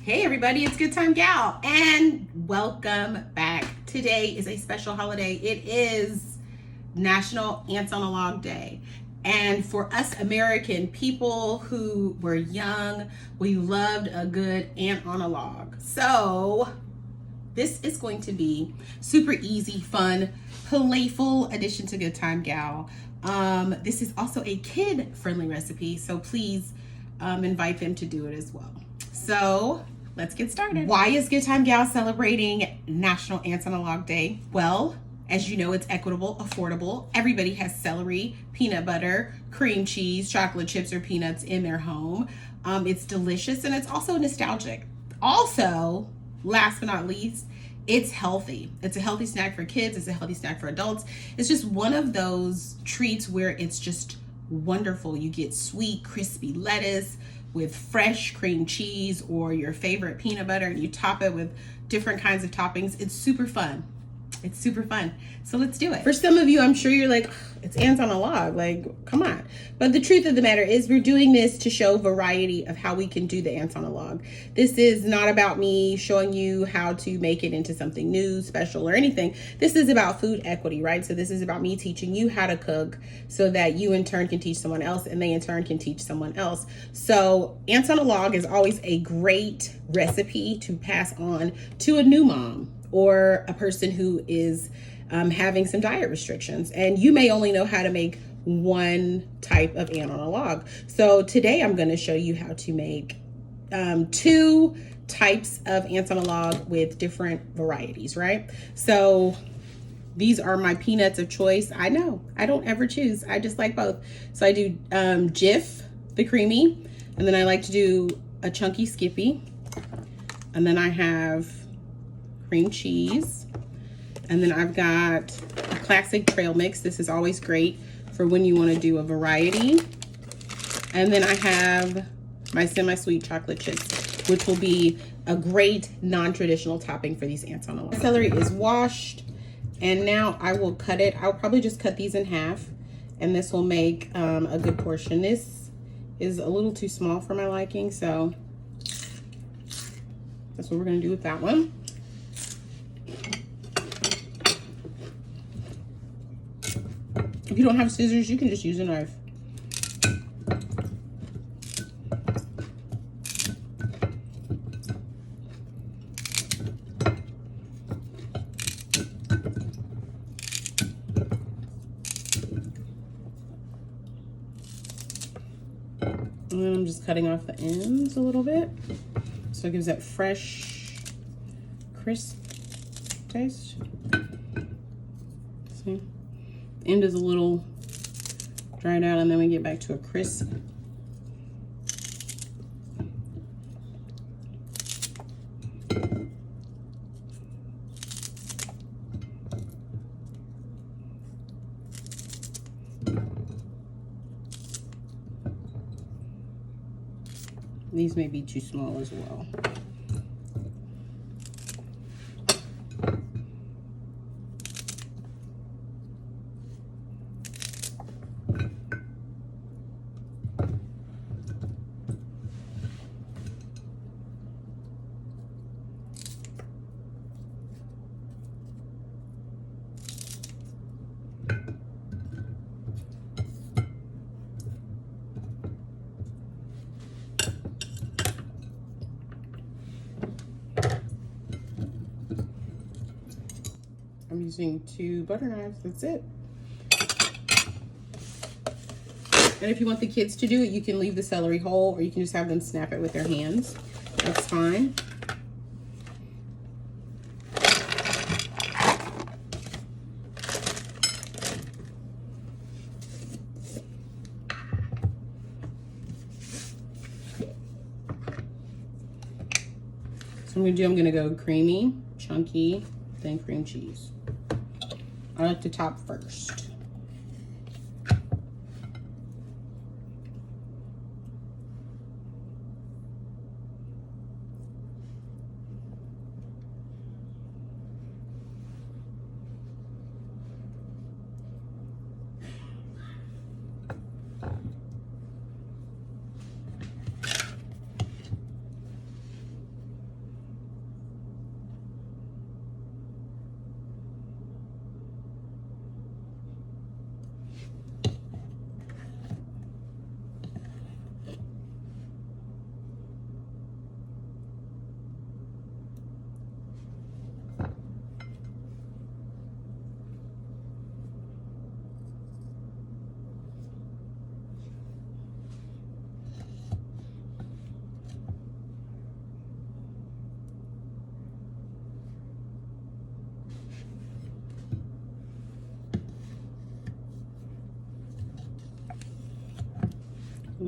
Hey everybody, it's Good Time Gal, and welcome back. Today is a special holiday. It is National Ants on a Log Day. And for us American people who were young, we loved a good ant on a log. So this is going to be super easy, fun, playful addition to Good Time Gal. This is also a kid-friendly recipe, so please invite them to do it as well. So let's get started. Why is Good Time Gal celebrating National Ants on a Log Day? Well, as you know, it's equitable, affordable. Everybody has celery, peanut butter, cream cheese, chocolate chips, or peanuts in their home. It's delicious and it's also nostalgic. Also, last but not least, it's healthy. It's a healthy snack for kids. It's a healthy snack for adults. It's just one of those treats where it's just wonderful. You get sweet, crispy lettuce with fresh cream cheese or your favorite peanut butter, and you top it with different kinds of toppings. It's super fun. It's super fun. So let's do it. For some of you, I'm sure you're like, it's ants on a log. Like, come on. But the truth of the matter is we're doing this to show variety of how we can do the ants on a log. This is not about me showing you how to make it into something new, special, or anything. This is about food equity, right? So this is about me teaching you how to cook so that you in turn can teach someone else and they in turn can teach someone else. So ants on a log is always a great recipe to pass on to a new mom or a person who is having some diet restrictions. And you may only know how to make one type of ant on a log. So today I'm gonna show you how to make two types of ants on a log with different varieties, right? So these are my peanuts of choice. I know, I don't ever choose. I just like both. So I do Jif, the creamy, and then I like to do a chunky Skippy. And then I have cream cheese, and then I've got a classic trail mix. This is always great for when you want to do a variety. And then I have my semi-sweet chocolate chips, which will be a great non-traditional topping for these ants on a log. Celery is washed, and now I will cut it. I'll probably just cut these in half, and this will make a good portion. This is a little too small for my liking, so that's what we're going to do with that one. If you don't have scissors, you can just use a knife. And then I'm just cutting off the ends a little bit, so it gives that fresh, crisp taste. See? End is a little dried out, and then we get back to a crisp. These may be too small as well. I'm using 2 butter knives, that's it. And if you want the kids to do it, you can leave the celery whole, or you can just have them snap it with their hands. That's fine. So I'm gonna go creamy, chunky, then cream cheese. I like to top first.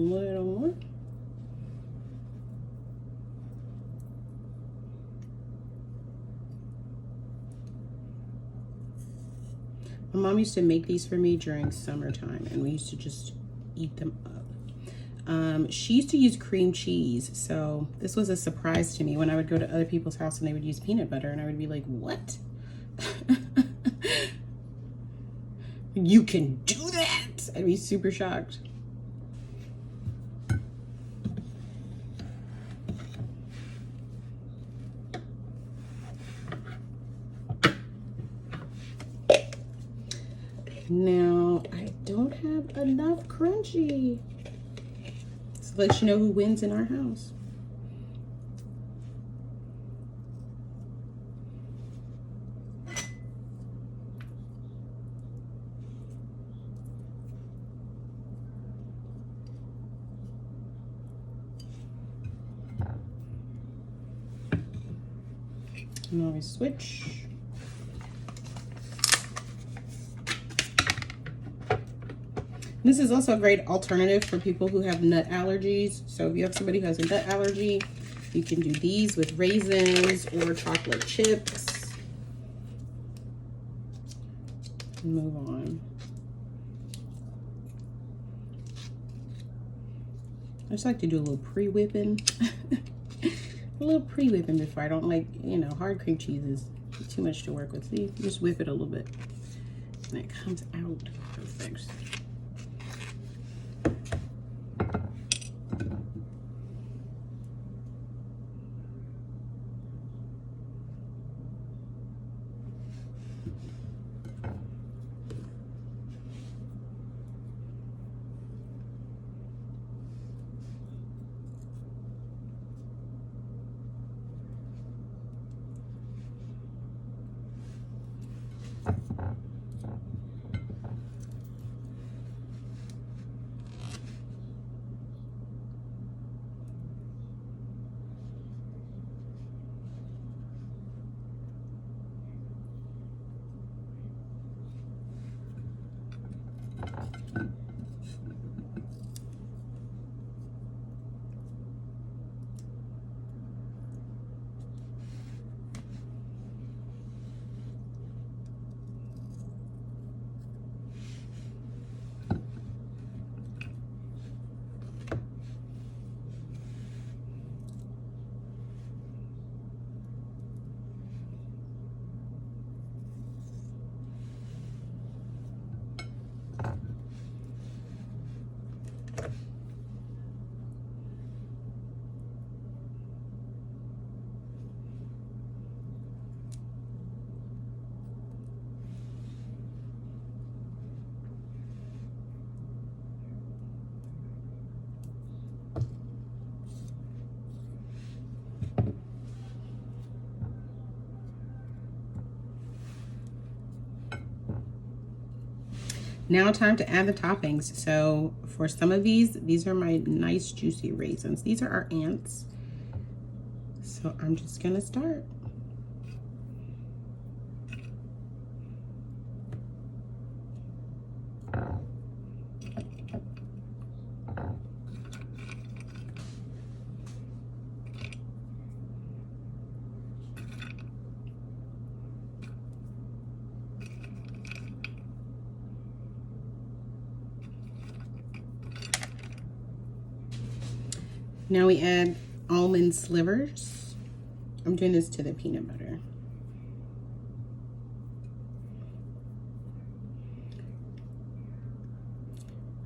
little more. My mom used to make these for me during summertime, and we used to just eat them up. She used to use cream cheese, so this was a surprise to me when I would go to other people's house and they would use peanut butter, and I would be like, what? You can do that? I'd be super shocked. Now, I don't have enough crunchy. So let you know who wins in our house. And always switch. This is also a great alternative for people who have nut allergies. So if you have somebody who has a nut allergy, you can do these with raisins or chocolate chips. Move on. I just like to do a little pre-whipping. A little pre-whipping before. I don't like, you know, hard cream cheese is too much to work with. See, just whip it a little bit and it comes out perfect. Now time to add the toppings. So for some of these are my nice juicy raisins. These are our ants. So I'm just gonna start. Now we add almond slivers. I'm doing this to the peanut butter.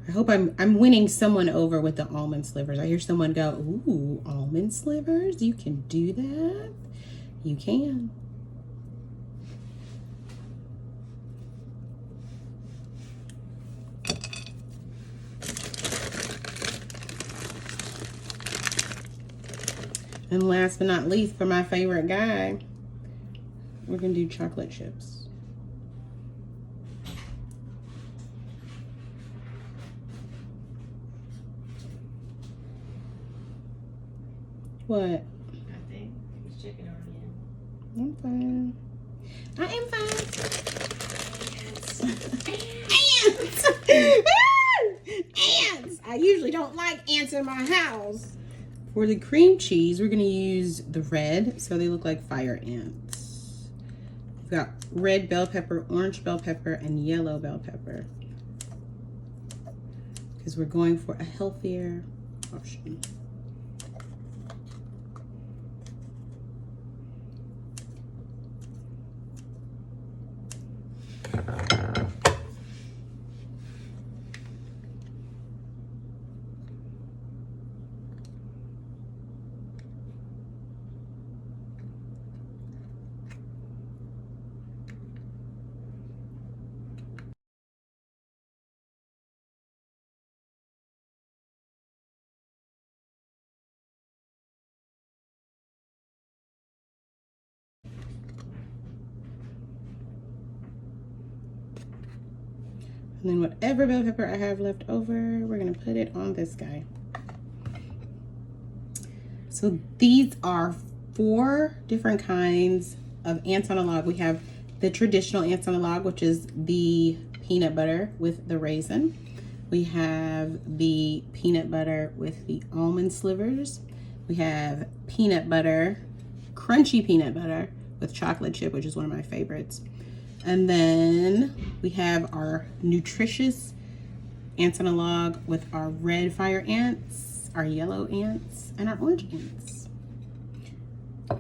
I hope I'm winning someone over with the almond slivers. I hear someone go, ooh, almond slivers? You can do that? You can. And last but not least, for my favorite guy, we're gonna do chocolate chips. What? Nothing. He's checking on you. I'm fine. I am fine. Ants. Ants. Ants. I usually don't like ants in my house. For the cream cheese, we're gonna use the red, so they look like fire ants. We've got red bell pepper, orange bell pepper, and yellow bell pepper. Because we're going for a healthier option. And then whatever bell pepper I have left over, we're gonna put it on this guy. So these are 4 different kinds of ants on a log. We have the traditional ants on a log, which is the peanut butter with the raisin. We have the peanut butter with the almond slivers. We have peanut butter, crunchy peanut butter with chocolate chip, which is one of my favorites. And then we have our nutritious ants on a log with our red fire ants, our yellow ants, and our orange ants.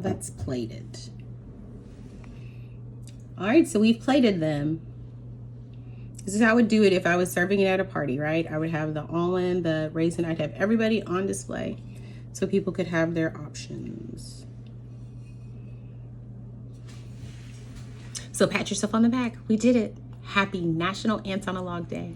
That's plated. All right, so we've plated them. This is how I would do it if I was serving it at a party, right? I would have the almond, the raisin. I'd have everybody on display so people could have their options. So pat yourself on the back. We did it. Happy National Ants on a Log Day.